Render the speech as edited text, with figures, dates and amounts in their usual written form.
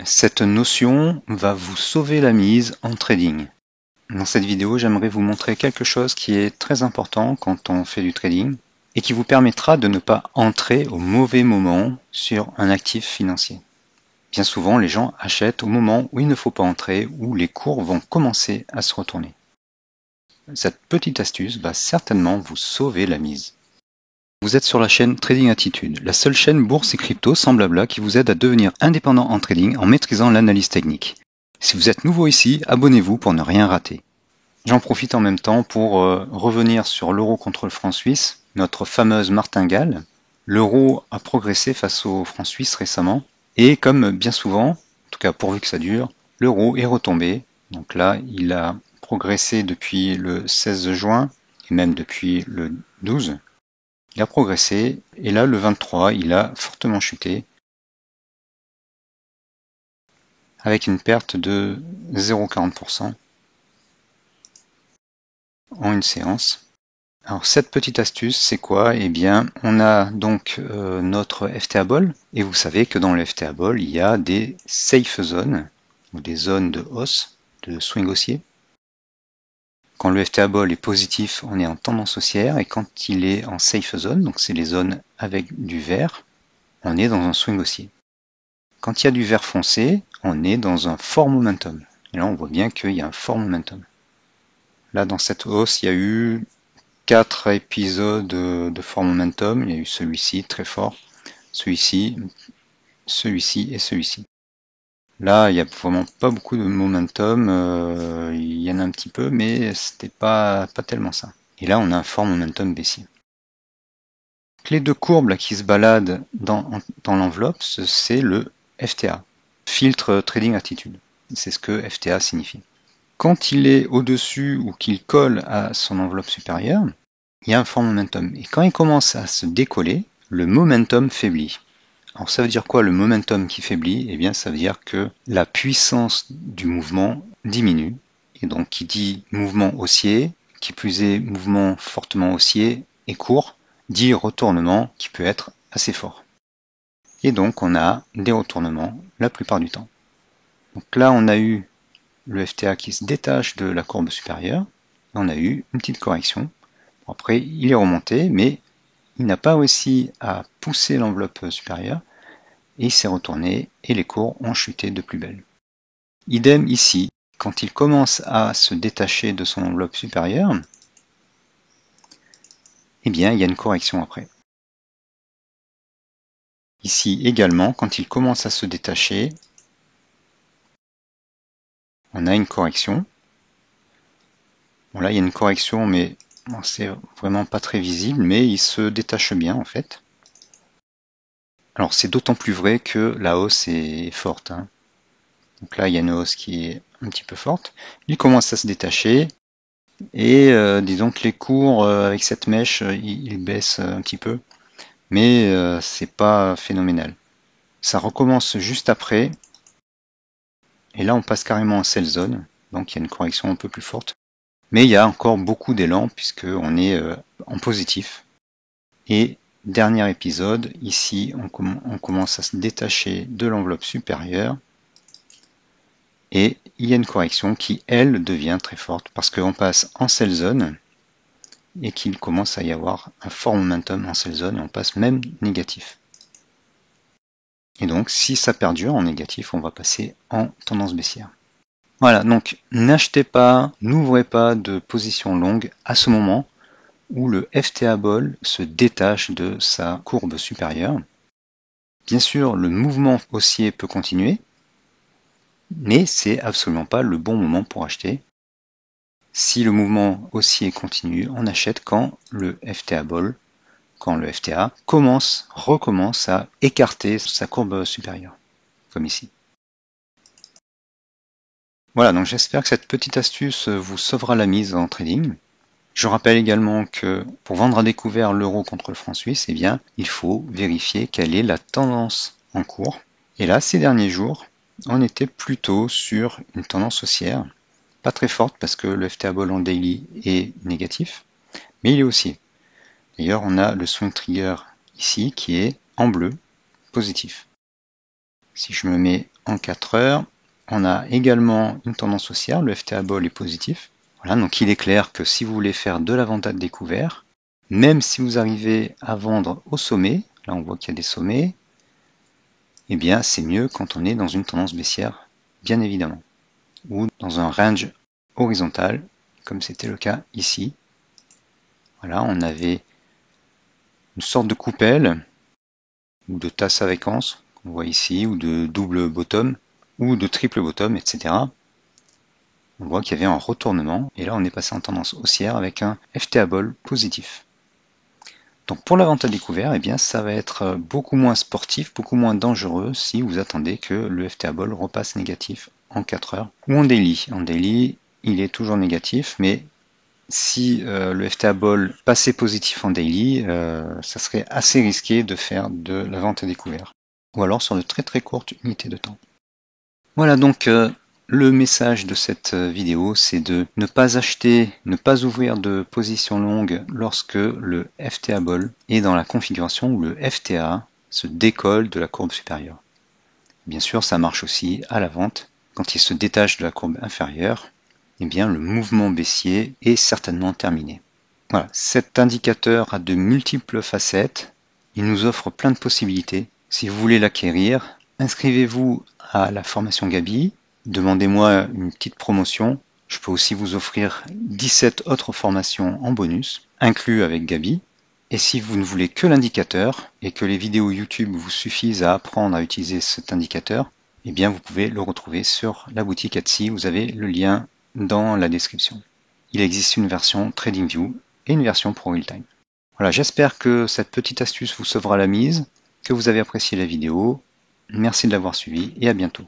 Cette notion va vous sauver la mise en trading. Dans cette vidéo, j'aimerais vous montrer quelque chose qui est très important quand on fait du trading et qui vous permettra de ne pas entrer au mauvais moment sur un actif financier. Bien souvent, les gens achètent au moment où il ne faut pas entrer, où les cours vont commencer à se retourner. Cette petite astuce va certainement vous sauver la mise. Vous êtes sur la chaîne Trading Attitude, la seule chaîne bourse et crypto sans blabla qui vous aide à devenir indépendant en trading en maîtrisant l'analyse technique. Si vous êtes nouveau ici, abonnez-vous pour ne rien rater. J'en profite en même temps pour revenir sur l'euro contre le franc suisse, notre fameuse martingale. L'euro a progressé face au franc suisse récemment, et comme bien souvent, en tout cas pourvu que ça dure, l'euro est retombé. Donc là, il a progressé depuis le 16 juin, et même depuis le 12. Il a progressé, et là, le 23, il a fortement chuté, avec une perte de 0,40% en une séance. Alors cette petite astuce, c'est quoi? Eh bien, on a donc notre FTA Ball, et vous savez que dans le FTA Ball, il y a des safe zones, ou des zones de hausse, de swing haussier. Quand le FTA Ball est positif, on est en tendance haussière, et quand il est en safe zone, donc c'est les zones avec du vert, on est dans un swing haussier. Quand il y a du vert foncé, on est dans un fort momentum. Et là, on voit bien qu'il y a un fort momentum. Là, dans cette hausse, il y a eu 4 épisodes de fort momentum. Il y a eu celui-ci très fort, celui-ci, celui-ci et celui-ci. Là, il n'y a vraiment pas beaucoup de momentum. Il y en a un petit peu, mais c'était pas tellement ça. Et là, on a un fort momentum baissier. Les deux courbes là, qui se baladent dans l'enveloppe, c'est le FTA, Filtre Trading Attitude. C'est ce que FTA signifie. Quand il est au-dessus ou qu'il colle à son enveloppe supérieure, il y a un fort momentum. Et quand il commence à se décoller, le momentum faiblit. Alors ça veut dire quoi le momentum qui faiblit? Eh bien ça veut dire que la puissance du mouvement diminue. Et donc qui dit mouvement haussier, qui plus est mouvement fortement haussier et court, dit retournement qui peut être assez fort. Et donc on a des retournements la plupart du temps. Donc là on a eu le FTA qui se détache de la courbe supérieure, et on a eu une petite correction. Après il est remonté, mais il n'a pas réussi à pousser l'enveloppe supérieure, et il s'est retourné, et les cours ont chuté de plus belle. Idem ici, quand il commence à se détacher de son enveloppe supérieure, eh bien il y a une correction après. Ici également, quand il commence à se détacher, on a une correction. Bon là il y a une correction, mais bon, c'est vraiment pas très visible, mais il se détache bien en fait. Alors c'est d'autant plus vrai que la hausse est forte. Donc là il y a une hausse qui est un petit peu forte. Il commence à se détacher et disons que les cours avec cette mèche ils baissent un petit peu, mais c'est pas phénoménal. Ça recommence juste après et là on passe carrément en sell zone, donc il y a une correction un peu plus forte. Mais il y a encore beaucoup d'élan puisqu'on est en positif. Et dernier épisode, ici on commence à se détacher de l'enveloppe supérieure et il y a une correction qui, elle, devient très forte parce qu'on passe en sell zone et qu'il commence à y avoir un fort momentum en sell zone et on passe même négatif. Et donc si ça perdure en négatif, on va passer en tendance baissière. Voilà, donc n'achetez pas, n'ouvrez pas de position longue à ce moment où le FTA Ball se détache de sa courbe supérieure. Bien sûr, le mouvement haussier peut continuer, mais c'est absolument pas le bon moment pour acheter. Si le mouvement haussier continue, on achète quand le FTA Ball, quand le FTA recommence à écarter sa courbe supérieure, comme ici. Voilà, donc j'espère que cette petite astuce vous sauvera la mise en trading. Je rappelle également que pour vendre à découvert l'euro contre le franc suisse, eh bien, il faut vérifier quelle est la tendance en cours. Et là, ces derniers jours, on était plutôt sur une tendance haussière, pas très forte parce que le FTA Ball en daily est négatif, mais il est haussier. D'ailleurs, on a le swing trigger ici qui est en bleu, positif. Si je me mets en 4 heures, on a également une tendance haussière, le FTA Ball est positif. Voilà, donc il est clair que si vous voulez faire de la vente à découvert, même si vous arrivez à vendre au sommet, là on voit qu'il y a des sommets, eh bien c'est mieux quand on est dans une tendance baissière, bien évidemment, ou dans un range horizontal, comme c'était le cas ici. Voilà, on avait une sorte de coupelle, ou de tasse à vacances, qu'on voit ici, ou de double bottom, ou de triple bottom, etc. On voit qu'il y avait un retournement, et là on est passé en tendance haussière avec un FTA Ball positif. Donc pour la vente à découvert, eh bien ça va être beaucoup moins sportif, beaucoup moins dangereux si vous attendez que le FTA Ball repasse négatif en 4 heures ou en daily. En daily, il est toujours négatif, mais si le FTA Ball passait positif en daily, ça serait assez risqué de faire de la vente à découvert. Ou alors sur de très très courtes unités de temps. Voilà donc le message de cette vidéo, c'est de ne pas acheter, ne pas ouvrir de position longue lorsque le FTA Ball est dans la configuration où le FTA se décolle de la courbe supérieure. Bien sûr, ça marche aussi à la vente. Quand il se détache de la courbe inférieure, eh bien, le mouvement baissier est certainement terminé. Voilà, cet indicateur a de multiples facettes. Il nous offre plein de possibilités. Si vous voulez l'acquérir, inscrivez-vous à la formation Gabi. Demandez-moi une petite promotion. Je peux aussi vous offrir 17 autres formations en bonus, inclus avec Gabi. Et si vous ne voulez que l'indicateur et que les vidéos YouTube vous suffisent à apprendre à utiliser cet indicateur, eh bien vous pouvez le retrouver sur la boutique Etsy. Vous avez le lien dans la description. Il existe une version TradingView et une version Pro Realtime. Voilà, j'espère que cette petite astuce vous sauvera la mise, que vous avez apprécié la vidéo. Merci de l'avoir suivi et à bientôt.